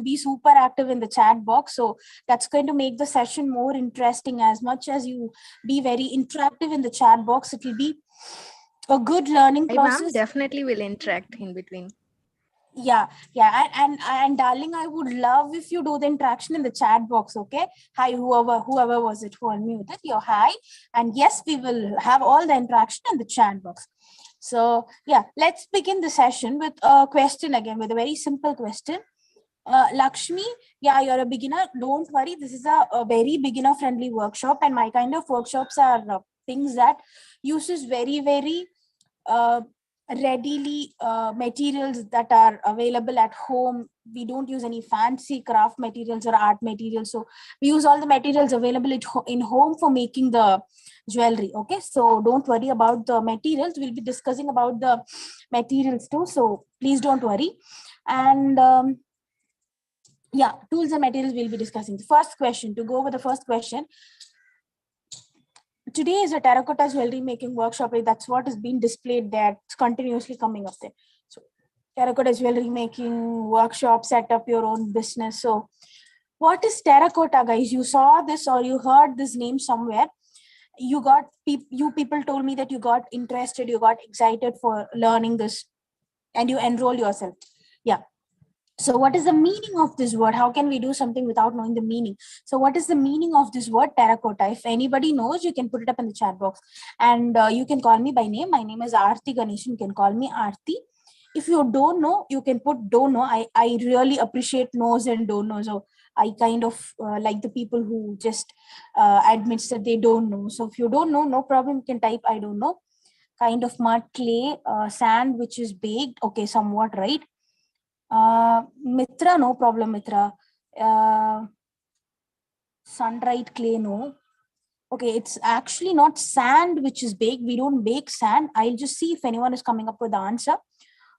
to be super active in the chat box. So that's going to make the session more interesting. As much as you be very interactive in the chat box, it will be a good learning process. Ma'am, definitely will interact in between. Yeah, and darling, I would love if you do the interaction in the chat box. Okay, hi, whoever was it who unmuted your hi, and yes, we will have all the interaction in the chat box. So yeah, let's begin the session with a question again, with a very simple question. Lakshmi, yeah, you're a beginner. Don't worry, this is a very beginner friendly workshop, and my kind of workshops are things that uses very readily materials that are available at home. We don't use any fancy craft materials or art materials, so we use all the materials available in home for making the jewelry. Okay, so don't worry about the materials. We'll be discussing about the materials too, so please don't worry. And yeah, tools and materials we'll be discussing. The first question, to go over the first question, today is a terracotta jewelry making workshop. That's what is being displayed there. It's continuously coming up there. So terracotta jewelry making workshop, set up your own business. So what is terracotta, guys? You saw this or you heard this name somewhere. You people told me that you got interested, you got excited for learning this, and you enroll yourself. Yeah. So what is the meaning of this word? How can we do something without knowing the meaning? So what is the meaning of this word terracotta? If anybody knows, you can put it up in the chat box. And you can call me by name. My name is Aarti Ganesh. You can call me Aarti. If you don't know, you can put don't know. I really appreciate knows and don't know. So I kind of like the people who just admits that they don't know. So if you don't know, no problem. You can type I don't know. Kind of mud, clay, sand, which is baked. Okay, somewhat, right? Mitra, no problem, Mitra. Sun-dried clay, no. Okay, it's actually not sand which is baked. We don't bake sand. I'll just see if anyone is coming up with the answer,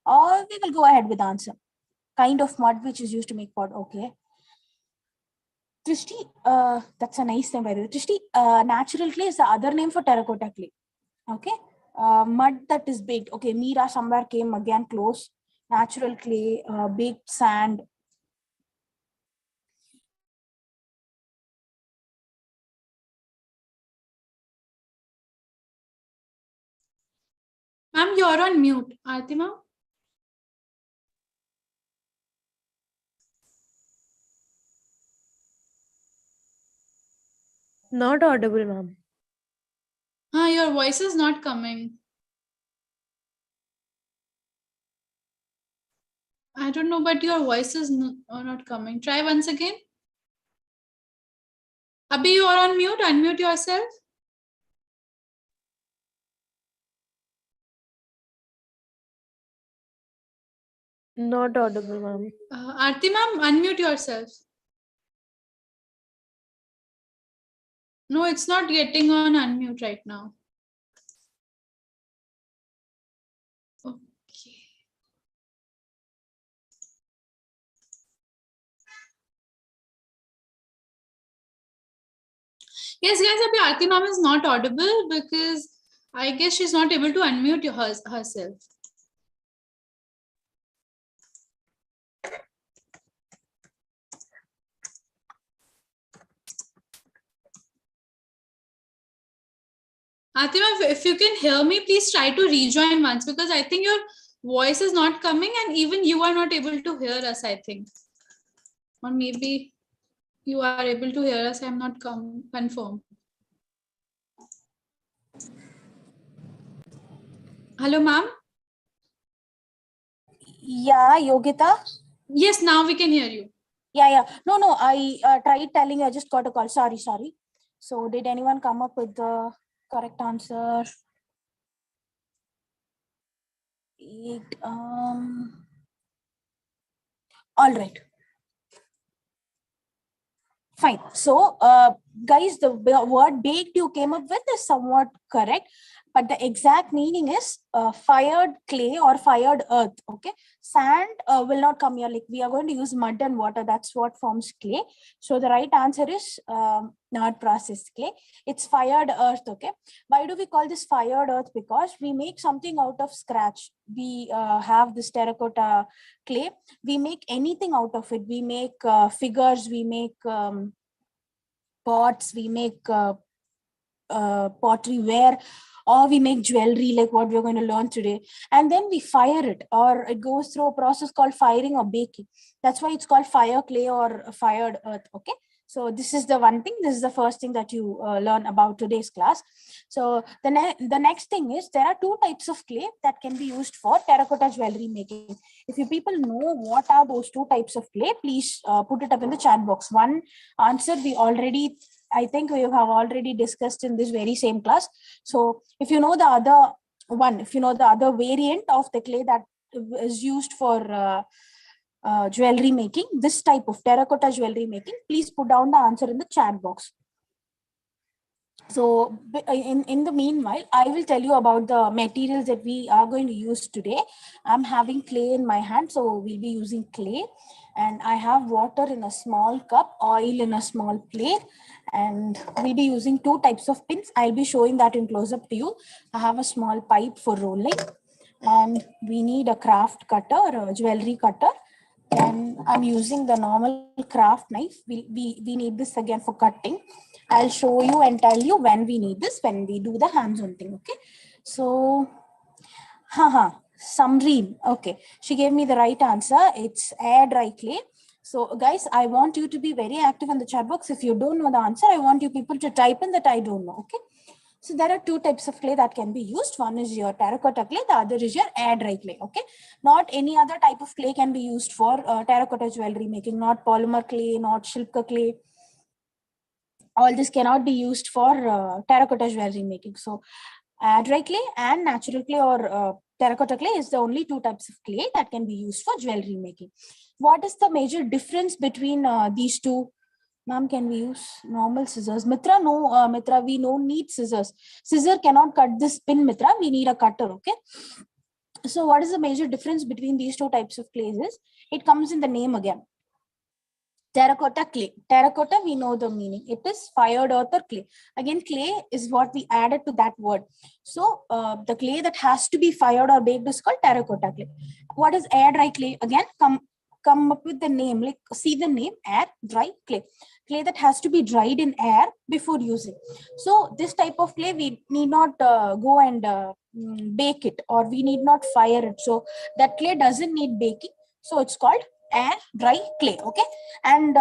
or we will go ahead with the answer. Kind of mud which is used to make pot. Okay. Trishti, that's a nice name by the way. Trishti, natural clay is the other name for terracotta clay. Okay. Mud that is baked. Okay, Meera somewhere came again close. Natural clay, baked sand. Ma'am, you're on mute. Aarti ma'am? Not audible, ma'am. Your voice is not coming. I don't know, but your voice is not coming. Try once again. Abhi, you are on mute. Unmute yourself. Not audible, ma'am. Aarti ma'am, unmute yourself. No, it's not getting on unmute right now. Okay. Yes, guys, Abhi, Aarti ma'am is not audible because I guess she's not able to unmute herself. Aarti ma'am, if you can hear me, please try to rejoin once, because I think your voice is not coming and even you are not able to hear us, I think. Or maybe you are able to hear us. I'm not confirmed. Hello, ma'am. Yeah, Yogita. Yes, now we can hear you. Yeah. No, I tried telling you, I just got a call. Sorry. So did anyone come up with the correct answer? All right. Fine. So guys, the word baked you came up with is somewhat correct, but the exact meaning is fired clay or fired earth. Okay, sand will not come here. Like, we are going to use mud and water. That's what forms clay. So the right answer is not processed clay. It's fired earth. Okay, why do we call this fired earth? Because we make something out of scratch. We have this terracotta clay. We make anything out of it. We make figures. We make pots, we make pottery ware, or we make jewelry, like what we're going to learn today, and then we fire it, or it goes through a process called firing or baking. That's why it's called fire clay or fired earth. Okay, so this is the one thing, this is the first thing that you learn about today's class. So the next thing is, there are two types of clay that can be used for terracotta jewelry making. If you people know what are those two types of clay, please put it up in the chat box. One answer we already, I think we have already discussed in this very same class. So if you know the other one, if you know the other variant of the clay that is used for jewelry making, this type of terracotta jewelry making, please put down the answer in the chat box. So in the meanwhile, I will tell you about the materials that we are going to use today. I'm having clay in my hand, so we'll be using clay. And I have water in a small cup, oil in a small plate, and we'll be using two types of pins. I'll be showing that in close-up to you. I have a small pipe for rolling, and we need a craft cutter or a jewelry cutter. And I'm using the normal craft knife. We need this again for cutting. I'll show you and tell you when we need this, when we do the hands-on thing. Okay, so Samreen, okay, she gave me the right answer. It's air dry clay. So guys, I want you to be very active in the chat box. If you don't know the answer, I want you people to type in that I don't know. Okay, so there are two types of clay that can be used. One is your terracotta clay, the other is your air dry clay. Okay, not any other type of clay can be used for terracotta jewelry making. Not polymer clay, not shilka clay. All this cannot be used for terracotta jewelry making. So dry clay and natural clay or terracotta clay is the only two types of clay that can be used for jewelry making. What is the major difference between these two? Ma'am, can we use normal scissors? Mitra, no, Mitra, we don't need scissors. Scissor cannot cut this pin, Mitra. We need a cutter, okay? So what is the major difference between these two types of clays is, it comes in the name again. Terracotta clay. Terracotta, we know the meaning. It is fired earth or clay. Again, clay is what we added to that word. So the clay that has to be fired or baked is called terracotta clay. What is air dry clay? Again, come up with the name, like see the name, air dry clay. Clay that has to be dried in air before using. So this type of clay, we need not go and bake it, or we need not fire it. So that clay doesn't need baking. So it's called air dry clay. Okay, and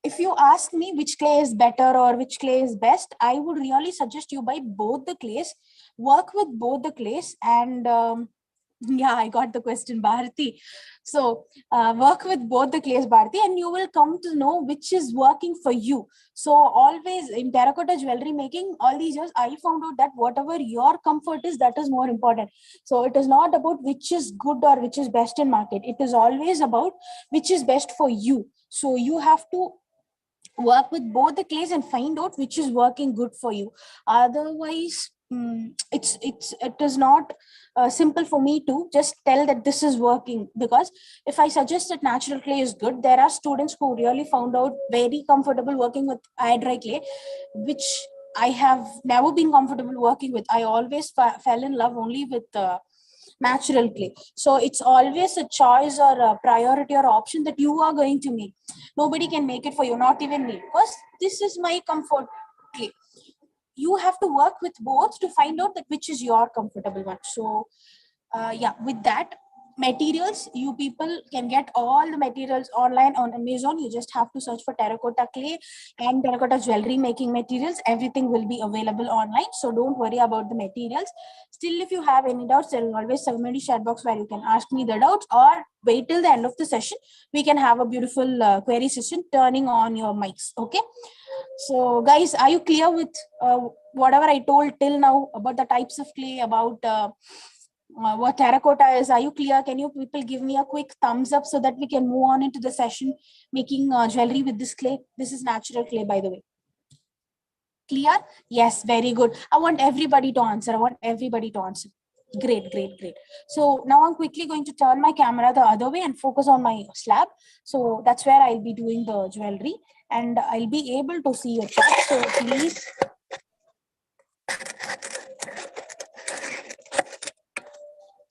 if you ask me which clay is better or which clay is best, I would really suggest you buy both the clays, work with both the clays, and yeah, I got the question, Bharati. So work with both the clays, Bharati, and you will come to know which is working for you. So always in terracotta jewelry making, all these years, I found out that whatever your comfort is, that is more important. So it is not about which is good or which is best in market. It is always about which is best for you. So you have to work with both the clays and find out which is working good for you. Otherwise, it is not simple for me to just tell that this is working, because if I suggest that natural clay is good, there are students who really found out very comfortable working with air dry clay, which I have never been comfortable working with. I always fell in love only with natural clay. So it's always a choice or a priority or option that you are going to make. Nobody can make it for you, not even me, because this is my comfort clay. You have to work with both to find out that which is your comfortable one. So yeah, with that, materials, you people can get all the materials online on Amazon. You just have to search for terracotta clay and terracotta jewelry making materials. Everything will be available online, so don't worry about the materials. Still, if you have any doubts, there is always a community chat box where you can ask me the doubts, or wait till the end of the session. We can have a beautiful query session turning on your mics. Okay, so guys, are you clear with whatever I told till now about the types of clay, about what terracotta is? Are you clear? Can you people give me a quick thumbs up so that we can move on into the session making jewelry with this clay? This is natural clay, by the way. Clear? Yes, very good. I want everybody to answer. Great, great, great. So now I'm quickly going to turn my camera the other way and focus on my slab. So that's where I'll be doing the jewelry and I'll be able to see your chat. So please.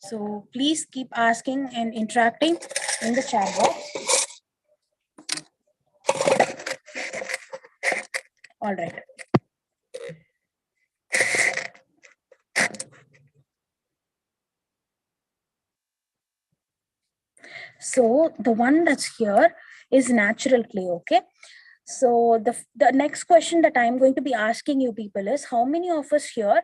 So please keep asking and interacting in the chat box. All right. So the one that's here is natural clay, okay? So the next question that I'm going to be asking you people is, how many of us here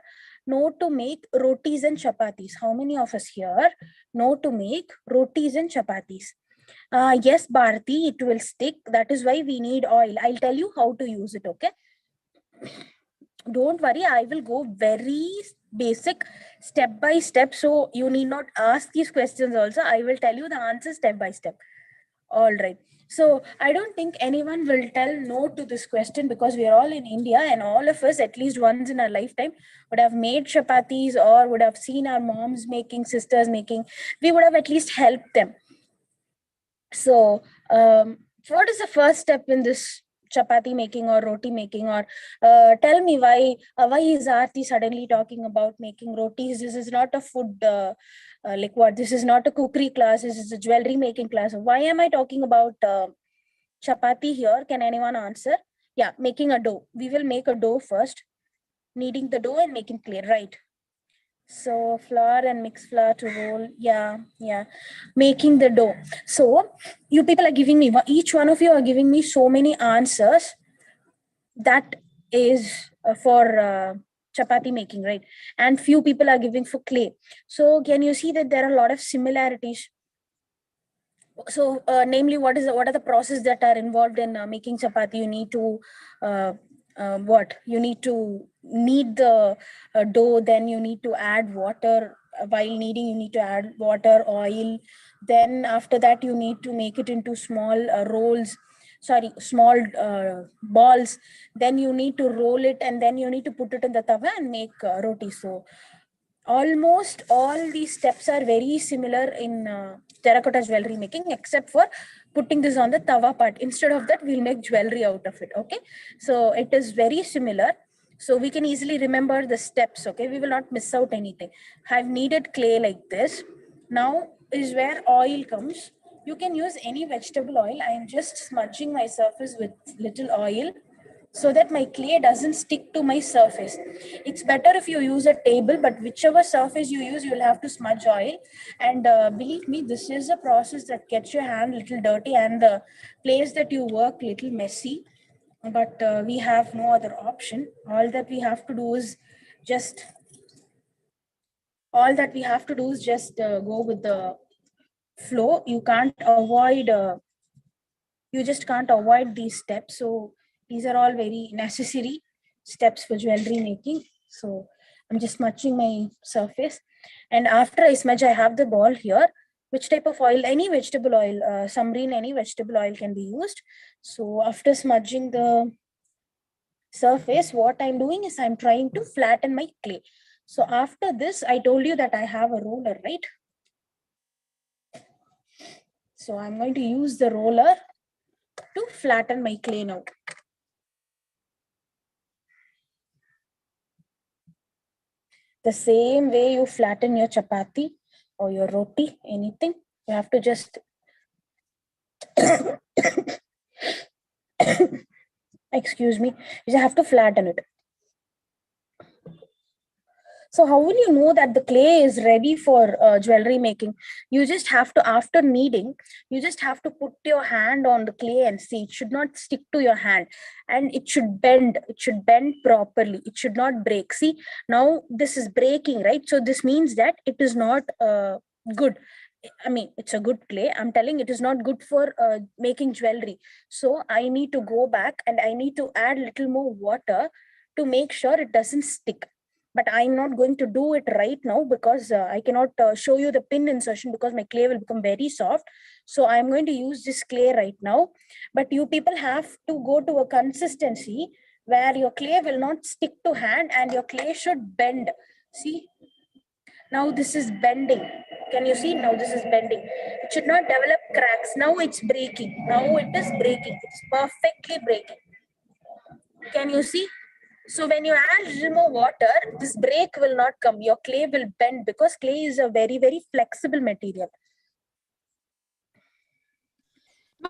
know to make rotis and chapatis? How many of us here know to make rotis and chapatis? Yes, Bharati, it will stick. That is why we need oil. I'll tell you how to use it, okay? Don't worry, I will go very basic, step by step. So you need not ask these questions also. I will tell you the answer step by step. All right. So I don't think anyone will tell no to this question because we are all in India and all of us, at least once in our lifetime, would have made chapatis or would have seen our moms making, sisters making. We would have at least helped them. So what is the first step in this chapati making or roti making? Or tell me why is Aarti suddenly talking about making rotis? This is not a food like what? This is not a cookery class. This is a jewelry making class. Why am I talking about chapati here? Can anyone answer? Yeah, making a dough. We will make a dough first. Kneading the dough and making clay, right? So flour and mix flour to roll. Yeah. Making the dough. So you people are giving me, each one of you are giving me so many answers. That is for chapati making, right? And few people are giving for clay. So can you see that there are a lot of similarities? So namely, what are the processes that are involved in making chapati? You need to you need to knead the dough, then you need to add water. While kneading, you need to add water, oil. Then after that, you need to make it into small small balls. Then you need to roll it, and then you need to put it in the tawa and make roti. So almost all these steps are very similar in terracotta jewelry making, except for putting this on the tawa part. Instead of that, we'll make jewelry out of it. Okay, so it is very similar. So we can easily remember the steps. Okay, we will not miss out anything. I've kneaded clay like this. Now is where oil comes. You can use any vegetable oil. I am just smudging my surface with little oil so that my clay doesn't stick to my surface. It's better if you use a table, but whichever surface you use, you'll have to smudge oil. And believe me, this is a process that gets your hand a little dirty and the place that you work little messy. But we have no other option. All that we have to do is just go with the flow. You just can't avoid these steps. So these are all very necessary steps for jewelry making. So I'm just smudging my surface. And after I smudge, I have the ball here. Which type of oil? Any vegetable oil, samreen, any vegetable oil can be used. So after smudging the surface, what I'm doing is I'm trying to flatten my clay. So after this, I told you that I have a roller, right? So I'm going to use the roller to flatten my clay now. The same way you flatten your chapati or your roti, anything, you have to just excuse me, you just have to flatten it. So how will you know that the clay is ready for jewelry making? You just have to, after kneading, you just have to put your hand on the clay and see. It should not stick to your hand and it should bend. It should bend properly. It should not break. See, now this is breaking, right? So this means that it is not good. I mean, it's a good clay. I'm telling it is not good for making jewelry. So I need to go back and I need to add little more water to make sure it doesn't stick. But I'm not going to do it right now because I cannot show you the pin insertion because my clay will become very soft. So I'm going to use this clay right now. But you people have to go to a consistency where your clay will not stick to hand and your clay should bend. See, now this is bending. Can you see? Now this is bending. It should not develop cracks. Now it's breaking. Now it is breaking. It's perfectly breaking. Can you see? So when you add little more water, this break will not come. Your clay will bend because clay is a very, very flexible material.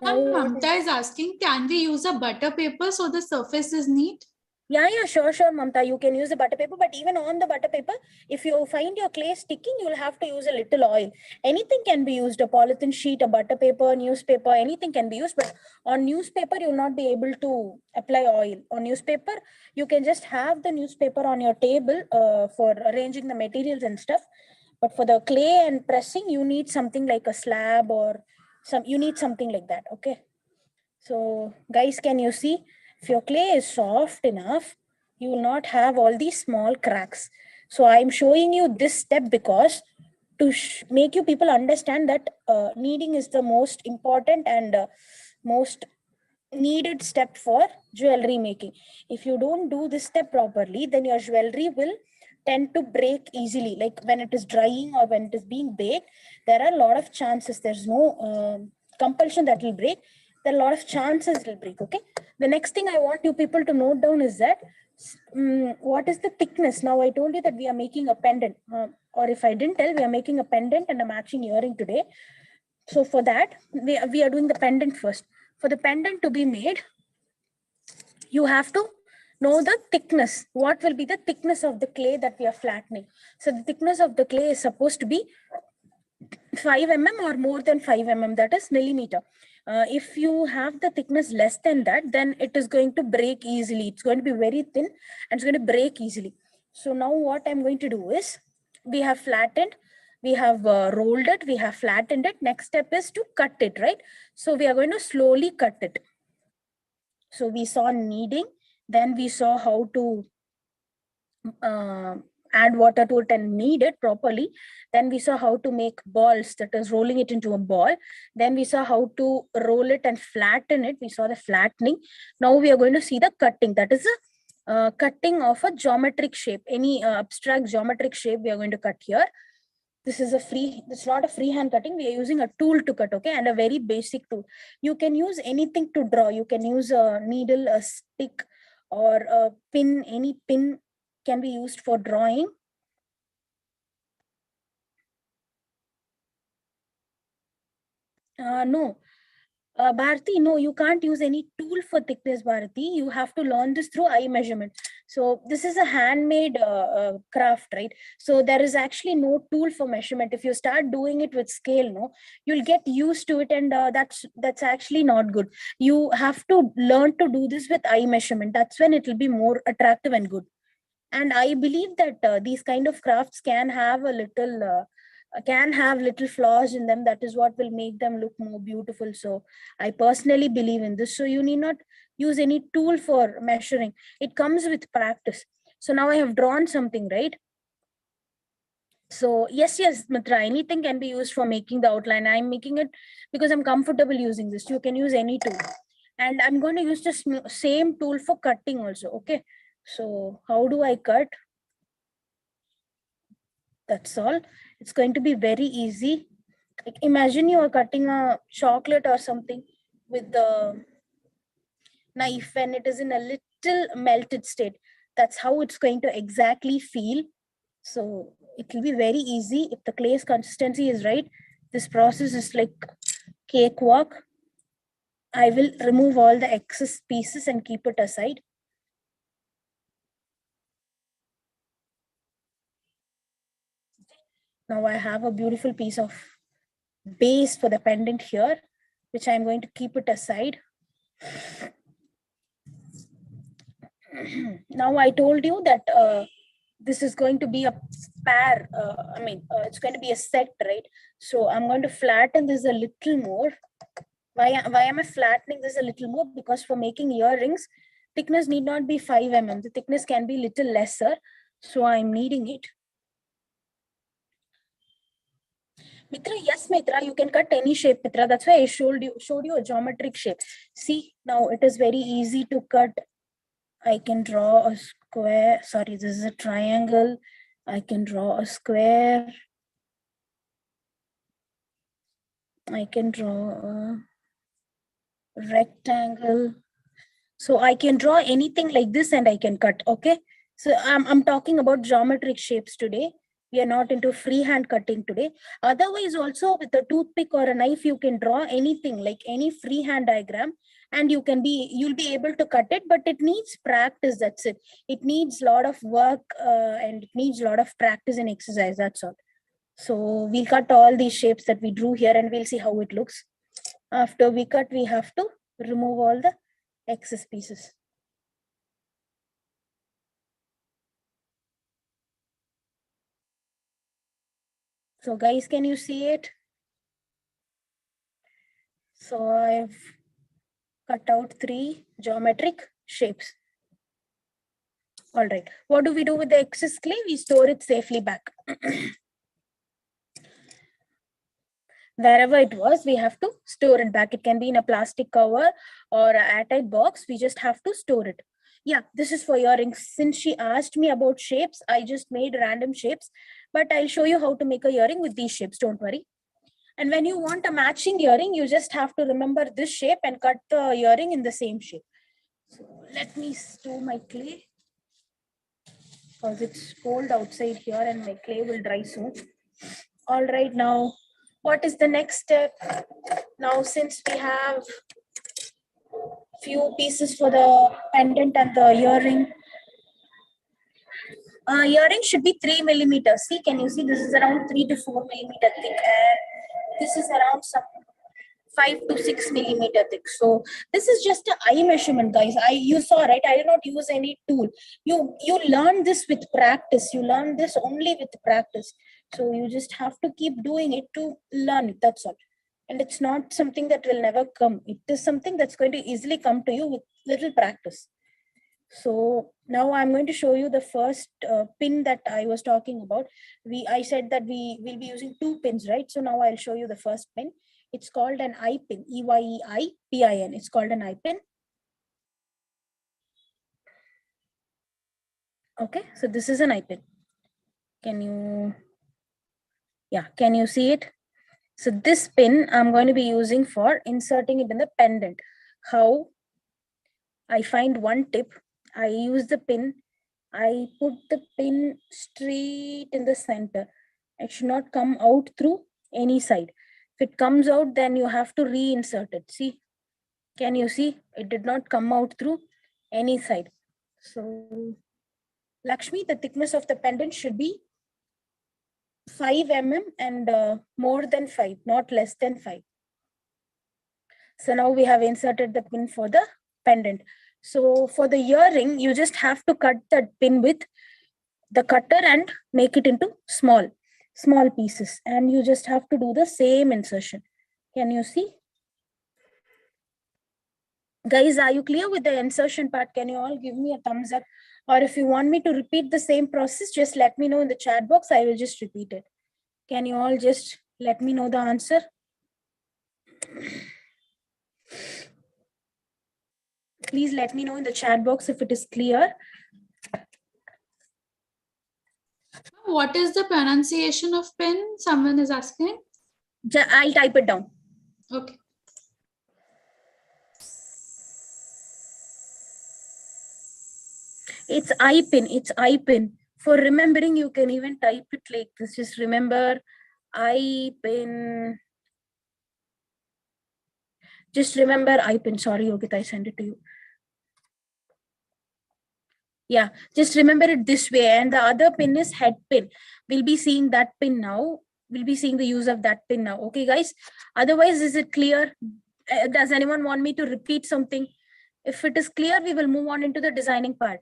Ma'am, Mamta is asking, can we use a butter paper so the surface is neat? Yeah, sure, Mamta. You can use the butter paper, but even on the butter paper, if you find your clay sticking, you'll have to use a little oil. Anything can be used, a polythene sheet, a butter paper, newspaper, anything can be used, but on newspaper, you'll not be able to apply oil. On newspaper, you can just have the newspaper on your table for arranging the materials and stuff. But for the clay and pressing, you need something like a slab or you need something like that, okay? So guys, can you see? If your clay is soft enough, you will not have all these small cracks. So I'm showing you this step because to make you people understand that kneading is the most important and most needed step for jewelry making. If you don't do this step properly, then your jewelry will tend to break easily. Like when it is drying or when it is being baked, there are a lot of chances. There's no compulsion that will break. There are a lot of chances it will break. Okay. The next thing I want you people to note down is that what is the thickness? Now I told you that we are making a pendant, or if I didn't tell, we are making a pendant and a matching earring today. So for that, we are doing the pendant first. For the pendant to be made, you have to know the thickness. What will be the thickness of the clay that we are flattening? So the thickness of the clay is supposed to be 5 mm or more than 5 mm, that is millimeter. If you have the thickness less than that, then it is going to break easily. It's going to be very thin and it's going to break easily. So now what I'm going to do is, we have flattened, we have rolled it, we have flattened it. Next step is to cut it, right? So we are going to slowly cut it. So we saw kneading, then we saw how to add water to it and knead it properly. Then we saw how to make balls, that is rolling it into a ball. Then we saw how to roll it and flatten it. We saw the flattening. Now we are going to see the cutting. That is a cutting of a geometric shape. Any abstract geometric shape we are going to cut here. This is it's not a freehand cutting. We are using a tool to cut, okay? And a very basic tool. You can use anything to draw. You can use a needle, a stick, or a pin. Any pin can be used for drawing. No. Bharati, no, you can't use any tool for thickness, Bharati. You have to learn this through eye measurement. So this is a handmade craft, right? So there is actually no tool for measurement. If you start doing it with scale, no, you'll get used to it, and that's actually not good. You have to learn to do this with eye measurement. That's when it will be more attractive and good. And I believe that these kind of crafts can have little flaws in them. That is what will make them look more beautiful. So I personally believe in this. So you need not use any tool for measuring. It comes with practice. So now I have drawn something, right? So yes, Mitra, anything can be used for making the outline. I'm making it because I'm comfortable using this. You can use any tool. And I'm going to use the same tool for cutting also, okay? So how do I cut? That's all. It's going to be very easy. Like imagine you are cutting a chocolate or something with the knife when it is in a little melted state. That's how it's going to exactly feel. So it will be very easy if the clay's consistency is right. This process is like cakewalk. I will remove all the excess pieces and keep it aside. Now I have a beautiful piece of base for the pendant here, which I'm going to keep it aside. Now I told you that this is going to be a pair. It's going to be a set, right? So I'm going to flatten this a little more. Why am I flattening this a little more? Because for making earrings, thickness need not be 5 mm. The thickness can be little lesser. So I'm kneading it. Mitra, yes, Mitra, you can cut any shape, Mitra. That's why I showed you a geometric shape. See, now it is very easy to cut I can draw a square. Sorry, this is a triangle. I can draw a square. I can draw a rectangle. So I can draw anything like this and I can cut, okay? So I'm talking about geometric shapes today. We are not into freehand cutting today. Otherwise also with a toothpick or a knife, you can draw anything like any freehand diagram and you'll be able to cut it, but it needs practice, that's it. It needs a lot of work and it needs a lot of practice and exercise, that's all. So we'll cut all these shapes that we drew here and we'll see how it looks. After we cut, we have to remove all the excess pieces. So guys, can you see it? So I've cut out 3 geometric shapes. All right, what do we do with the excess clay? We store it safely back. Wherever it was, we have to store it back. It can be in a plastic cover or an airtight box. We just have to store it. Yeah, this is for earrings. Since she asked me about shapes, I just made random shapes, but I'll show you how to make a earring with these shapes, don't worry. And when you want a matching earring, you just have to remember this shape and cut the earring in the same shape. So let me store my clay because it's cold outside here and my clay will dry soon. All right, now what is the next step? Now, since we have few pieces for the pendant and the earring, earring should be 3 millimeters. See, can you see this is around 3 to 4 millimeter thick and this is around some 5 to 6 millimeter thick. So this is just an eye measurement, guys. You saw, right? I did not use any tool. You learn this with practice. You learn this only with practice. So you just have to keep doing it to learn it. That's all. And it's not something that will never come. It is something that's going to easily come to you with little practice. So now I'm going to show you the first pin that I was talking about. I said that we will be using 2 pins, right? So now I'll show you the first pin. It's called an eye pin, EYEIPIN. It's called an eye pin. Okay, so this is an eye pin. Can you see it? So this pin I'm going to be using for inserting it in the pendant. How? I find one tip. I use the pin. I put the pin straight in the center. It should not come out through any side. If it comes out, then you have to reinsert it. See, can you see? It did not come out through any side. So, Lakshmi, the thickness of the pendant should be 5 mm and more than 5, not less than 5. So now we have inserted the pin for the pendant. So for the earring, you just have to cut that pin with the cutter and make it into small pieces. And you just have to do the same insertion. Can you see? Guys, are you clear with the insertion part? Can you all give me a thumbs up? Or if you want me to repeat the same process, just let me know in the chat box. I will just repeat it. Can you all just let me know the answer? Please let me know in the chat box if it is clear. What is the pronunciation of pin? Someone is asking. I'll type it down. Okay. It's eye pin. It's eye pin. For remembering, you can even type it like this. Just remember eye pin. Just remember eye pin. Sorry, Yogita, I sent it to you. Yeah, just remember it this way. And the other pin is head pin. We'll be seeing that pin now. We'll be seeing the use of that pin now. Okay, guys. Otherwise, is it clear? Does anyone want me to repeat something? If it is clear, we will move on into the designing part.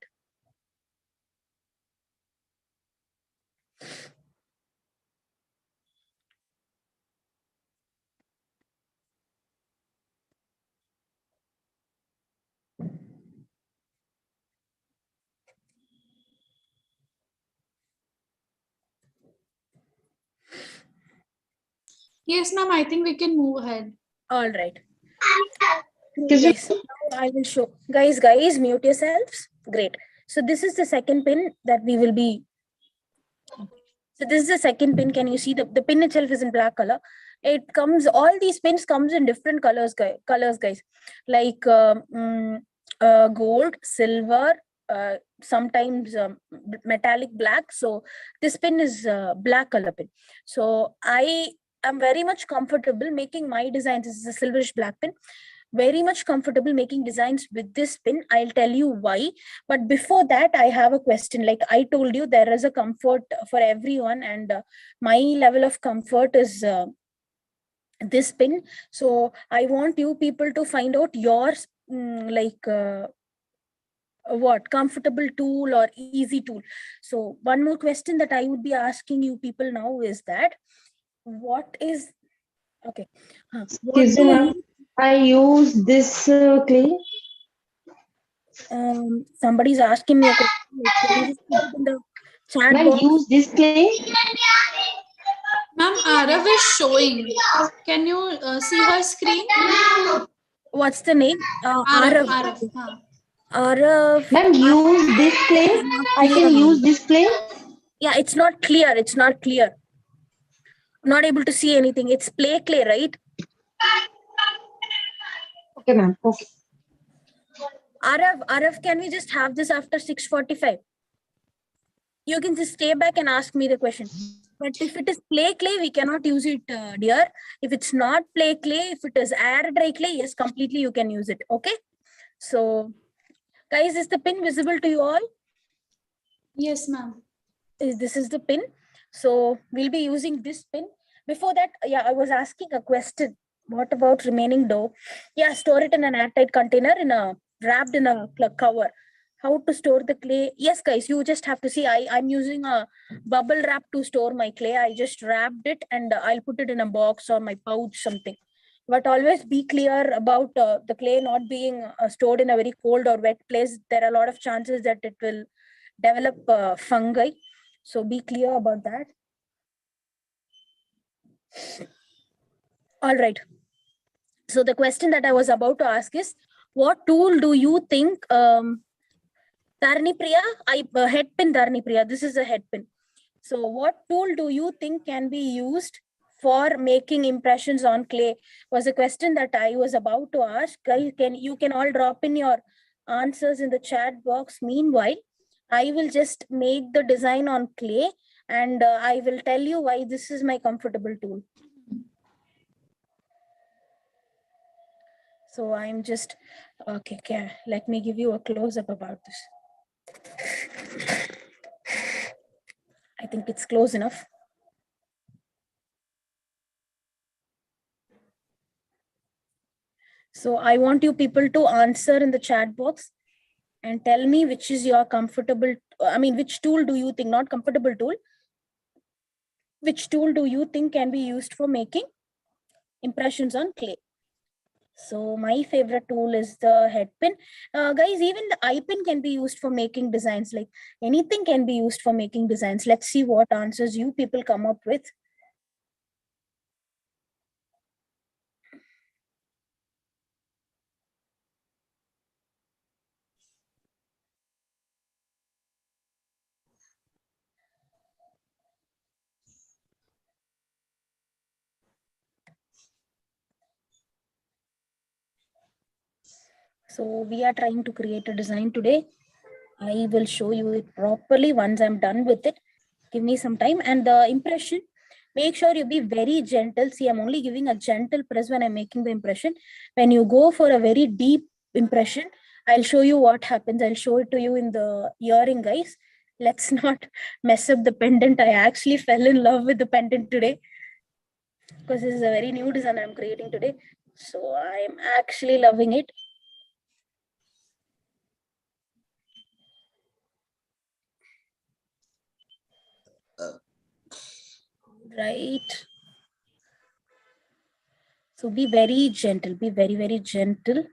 Yes, ma'am. I think we can move ahead. All right. Guys, now I will show. Guys, mute yourselves. Great. So this is the second pin that we will be. So this is the second pin. Can you see the pin itself is in black color? It comes, all these pins comes in different colors, guys, like gold, silver, sometimes metallic black. So this pin is black color pin. So I am very much comfortable making my designs. This is a silverish black pin. Very much comfortable making designs with this pin. I'll tell you why. But before that, I have a question. Like I told you, there is a comfort for everyone, and my level of comfort is this pin. So I want you people to find out yours, what comfortable tool or easy tool. So one more question that I would be asking you people now is that what is okay? What Excuse do me, you ma'am. I use this clay. Somebody's asking me a question. Like, can you just put it in the chat Ma'am, box? use this clay. Ma'am, Arav is showing. Can you see her screen? What's the name? Arav, Arav. Arav. Huh. Arav. Ma'am, use this clay. Is not I clear, can ma'am. use this clay. Yeah, it's not clear. It's not clear. Not able to see anything. It's play clay, right? Okay, ma'am. Okay. Arav, can we just have this after 6:45? You can just stay back and ask me the question. But if it is play clay, we cannot use it, dear. If it's not play clay, if it is air dry clay, yes, completely you can use it. Okay. So, guys, is the pin visible to you all? Yes, ma'am. This is the pin. So we'll be using this pin. Before that, yeah, I was asking a question. What about remaining dough? Yeah, store it in an airtight container wrapped in a cover. How to store the clay? Yes, guys, you just have to see. I'm using a bubble wrap to store my clay. I just wrapped it and I'll put it in a box or my pouch, something. But always be clear about the clay not being stored in a very cold or wet place. There are a lot of chances that it will develop fungi. So be clear about that. All right. So the question that I was about to ask is, what tool do you think, Dharani Priya, head pin Dharani Priya, this is a head pin. So what tool do you think can be used for making impressions on clay was a question that I was about to ask. Guys, you can all drop in your answers in the chat box. Meanwhile, I will just make the design on clay and I will tell you why this is my comfortable tool. So I'm just, okay, let me give you a close-up about this. I think it's close enough. So I want you people to answer in the chat box and tell me which is your comfortable, which tool do you think, not comfortable tool, which tool do you think can be used for making impressions on clay? So my favorite tool is the head pin. Guys, even the eye pin can be used for making designs. Like anything can be used for making designs. Let's see what answers you people come up with. So we are trying to create a design today. I will show you it properly once I'm done with it. Give me some time. And the impression, make sure you be very gentle. See, I'm only giving a gentle press when I'm making the impression. When you go for a very deep impression, I'll show you what happens. I'll show it to you in the earring, guys. Let's not mess up the pendant. I actually fell in love with the pendant today because this is a very new design I'm creating today. So I'm actually loving it. Right. So be very gentle, be very, very gentle.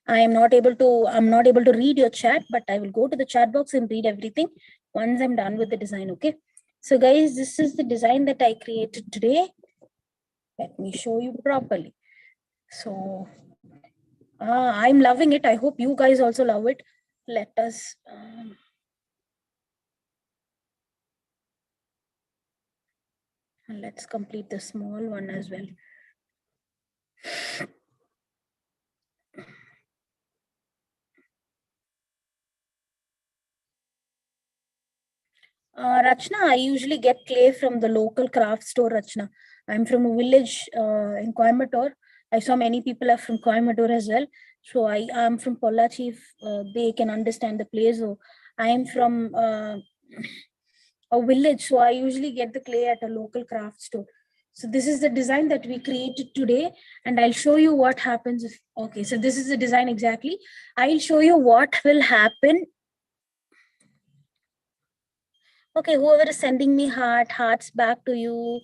I'm not able to read your chat, but I will go to the chat box and read everything once I'm done with the design. Okay. So guys, this is the design that I created today. Let me show you properly. So I'm loving it. I hope you guys also love it. Let us and let's complete the small one as well. Rachna, I usually get clay from the local craft store, Rachna. I'm from a village in Coimbatore. I saw many people are from Coimbatore as well. So I am from Pollachi, if they can understand the place. So I am from a village. So I usually get the clay at a local craft store. So this is the design that we created today. And I'll show you what happens if, okay, so this is the design exactly. I'll show you what will happen. Okay, whoever is sending me hearts back to you.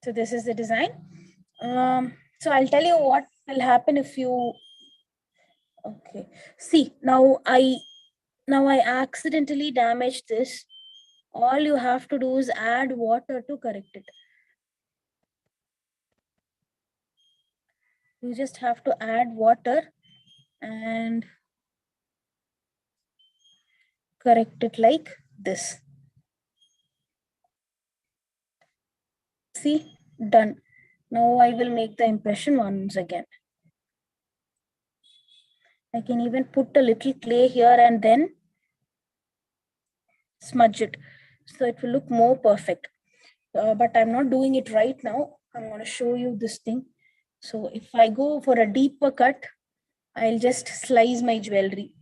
So this is the design. So I'll tell you what will happen if you, okay. See, now I accidentally damaged this. All you have to do is add water to correct it. You just have to add water and correct it like this. See, done. Now I will make the impression once again. I can even put a little clay here and then smudge it. So it will look more perfect. But I'm not doing it right now. I'm going to show you this thing. So if I go for a deeper cut, I'll just slice my jewelry.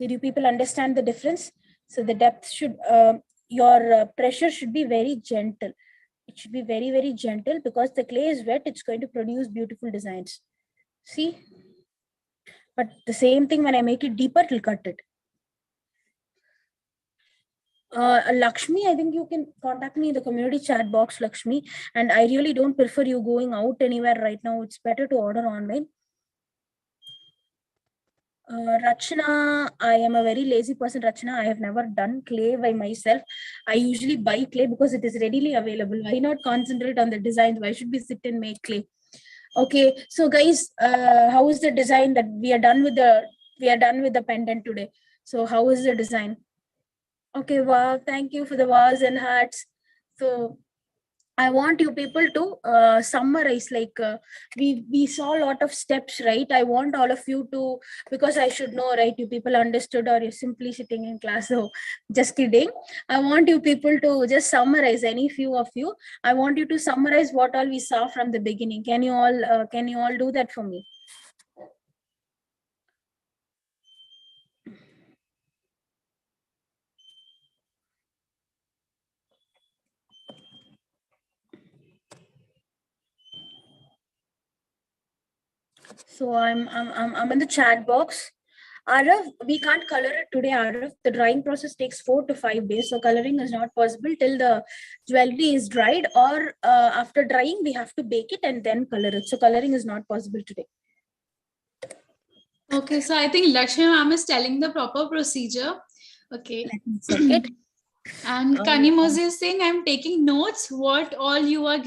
Did you people understand the difference? So the depth should, your pressure should be very gentle. It should be very, very gentle because the clay is wet. It's going to produce beautiful designs. See? But the same thing, when I make it deeper, it'll cut it. Lakshmi, I think you can contact me in the community chat box, Lakshmi. And I really don't prefer you going out anywhere right now. It's better to order online. Rachna, I am a very lazy person, Rachna. I have never done clay by myself. I usually buy clay because it is readily available. Why not concentrate on the design? Why should we sit and make clay? Okay, so guys, how is the design that we are done with the pendant today? So how is the design? Okay, wow, thank you for the vows and hearts. So I want you people to summarize, like we saw a lot of steps, right? I want all of you to, because I should know, right? You people understood, or you're simply sitting in class. So just kidding. I want you people to just summarize, any few of you. I want you to summarize what all we saw from the beginning. Can you all do that for me? So I'm in the chat box. Arav, we can't color it today, Arav. The drying process takes 4 to 5 days. So coloring is not possible till the jewelry is dried, or after drying, we have to bake it and then color it. So coloring is not possible today. Okay, so I think Lakshmi ma'am is telling the proper procedure. Okay. Let me check it. And Kani Moses is saying, I'm taking notes what all you are giving.